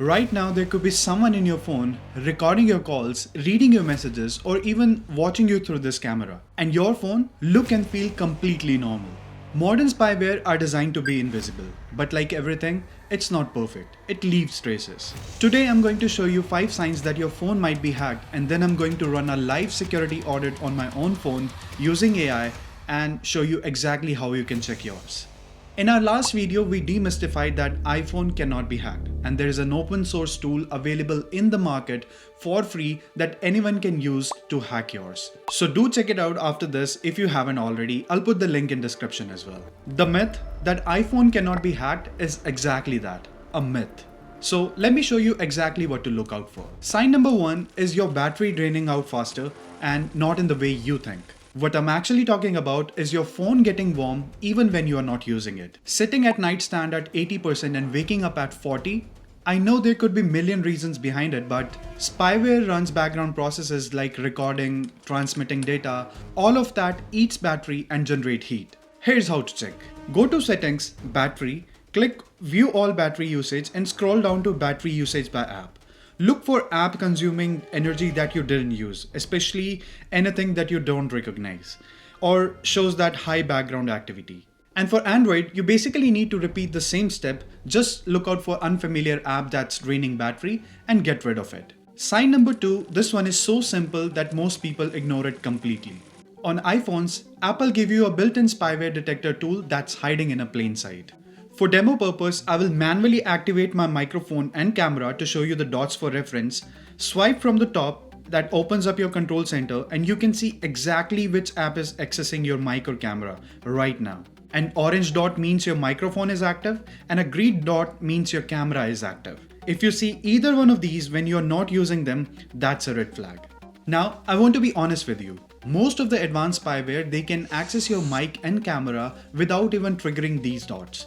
Right now, there could be someone in your phone recording your calls, reading your messages, or even watching you through this camera. And your phone look and feel completely normal. Modern spyware are designed to be invisible, but like everything, it's not perfect. It leaves traces. Today, I'm going to show you 5 signs that your phone might be hacked, and then I'm going to run a live security audit on my own phone using AI and show you exactly how you can check yours. In our last video, we demystified that iPhone cannot be hacked, and there is an open source tool available in the market for free that anyone can use to hack yours. So do check it out after this if you haven't already. I'll put the link in description as well. The myth that iPhone cannot be hacked is exactly that, a myth. So let me show you exactly what to look out for. Sign number 1 is your battery draining out faster and not in the way you think. What I'm actually talking about is your phone getting warm even when you are not using it. Sitting at nightstand at 80% and waking up at 40%. I know there could be million reasons behind it, but spyware runs background processes like recording, transmitting data. All of that eats battery and generate heat. Here's how to check. Go to settings, battery, click view all battery usage and scroll down to battery usage by app. Look for app consuming energy that you didn't use, especially anything that you don't recognize or shows that high background activity. And for Android, you basically need to repeat the same step. Just look out for unfamiliar app that's draining battery and get rid of it. Sign number 2, this one is so simple that most people ignore it completely. On iPhones, Apple give you a built-in spyware detector tool that's hiding in a plain sight. For demo purpose, I will manually activate my microphone and camera to show you the dots for reference. Swipe from the top, that opens up your control center, and you can see exactly which app is accessing your mic or camera right now. An orange dot means your microphone is active and a green dot means your camera is active. If you see either one of these when you're not using them, that's a red flag. Now, I want to be honest with you. Most of the advanced spyware, they can access your mic and camera without even triggering these dots.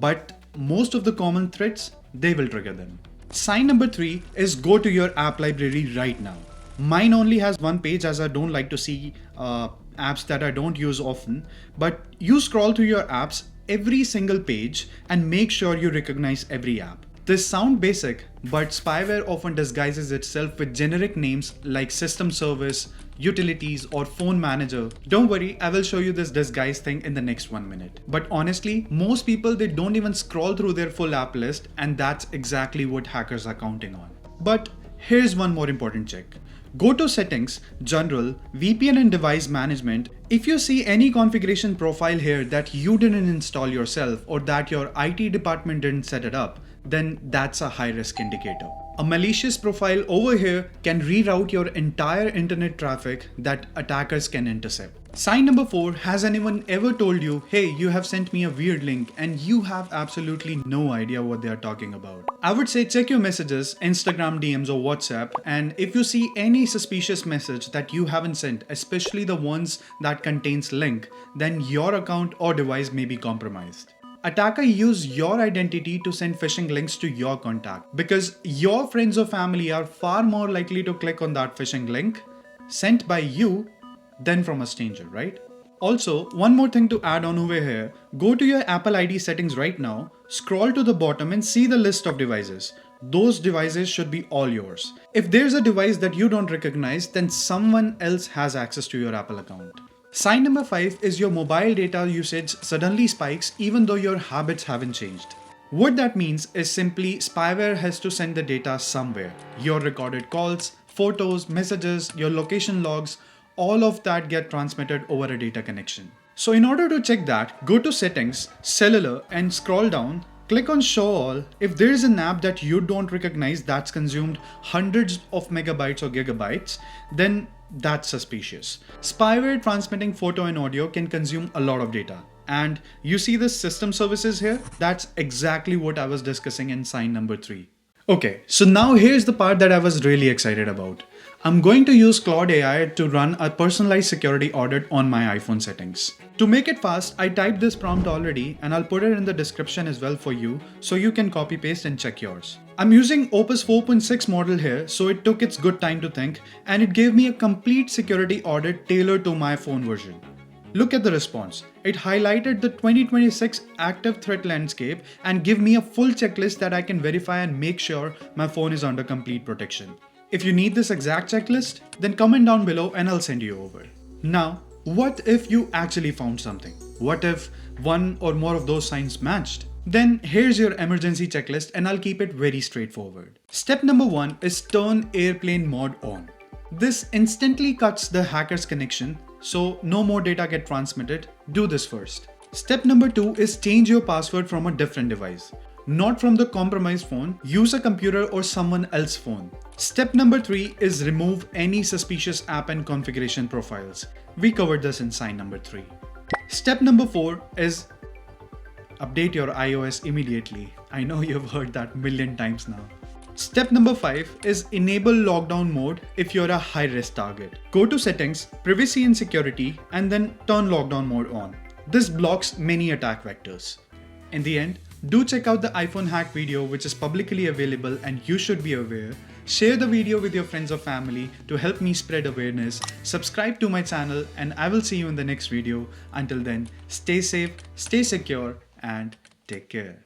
But most of the common threats, they will trigger them. Sign number 3 is go to your app library right now. Mine only has one page as I don't like to see apps that I don't use often, but you scroll through your apps every single page and make sure you recognize every app. This sounds basic, but spyware often disguises itself with generic names like system service, utilities, or phone manager. Don't worry, I will show you this disguise thing in the next 1 minute. But honestly, most people, they don't even scroll through their full app list, and that's exactly what hackers are counting on. But here's one more important check. Go to settings, general, VPN and device management. If you see any configuration profile here that you didn't install yourself or that your IT department didn't set it up, then that's a high risk indicator. A malicious profile over here can reroute your entire internet traffic that attackers can intercept. Sign number 4, has anyone ever told you, hey, you have sent me a weird link and you have absolutely no idea what they are talking about? I would say check your messages, Instagram DMs or WhatsApp, and if you see any suspicious message that you haven't sent, especially the ones that contains link, then your account or device may be compromised. Attacker use your identity to send phishing links to your contact because your friends or family are far more likely to click on that phishing link sent by you than from a stranger, right? Also, one more thing to add on over here, go to your Apple ID settings right now, scroll to the bottom and see the list of devices. Those devices should be all yours. If there's a device that you don't recognize, then someone else has access to your Apple account. Sign number 5 is your mobile data usage suddenly spikes even though your habits haven't changed. What that means is simply spyware has to send the data somewhere. Your recorded calls, photos, messages, your location logs, all of that get transmitted over a data connection. So in order to check that, go to settings, cellular and scroll down. Click on show all. If there is an app that you don't recognize that's consumed hundreds of megabytes or gigabytes, then that's suspicious. Spyware transmitting photo and audio can consume a lot of data. And you see the system services here? That's exactly what I was discussing in sign number 3. Okay, so now here's the part that I was really excited about. I'm going to use Claude AI to run a personalized security audit on my iPhone settings. To make it fast, I typed this prompt already and I'll put it in the description as well for you so you can copy paste and check yours. I'm using Opus 4.6 model here, so it took its good time to think and it gave me a complete security audit tailored to my phone version. Look at the response. It highlighted the 2026 active threat landscape and give me a full checklist that I can verify and make sure my phone is under complete protection. If you need this exact checklist, then comment down below and I'll send you over. Now, what if you actually found something? What if one or more of those signs matched? Then here's your emergency checklist and I'll keep it very straightforward. Step number 1 is turn airplane mode on. This instantly cuts the hacker's connection, so no more data get transmitted. Do this first. Step number 2 is change your password from a different device. Not from the compromised phone, use a computer or someone else's phone. Step number 3 is remove any suspicious app and configuration profiles. We covered this in sign number 3. Step number 4 is update your iOS immediately. I know you've heard that a million times now. Step number 5 is enable lockdown mode if you're a high-risk target. Go to settings, privacy and security, and then turn lockdown mode on. This blocks many attack vectors. In the end, do check out the iPhone hack video, which is publicly available and you should be aware. Share the video with your friends or family to help me spread awareness. Subscribe to my channel and I will see you in the next video. Until then, stay safe, stay secure, and take care.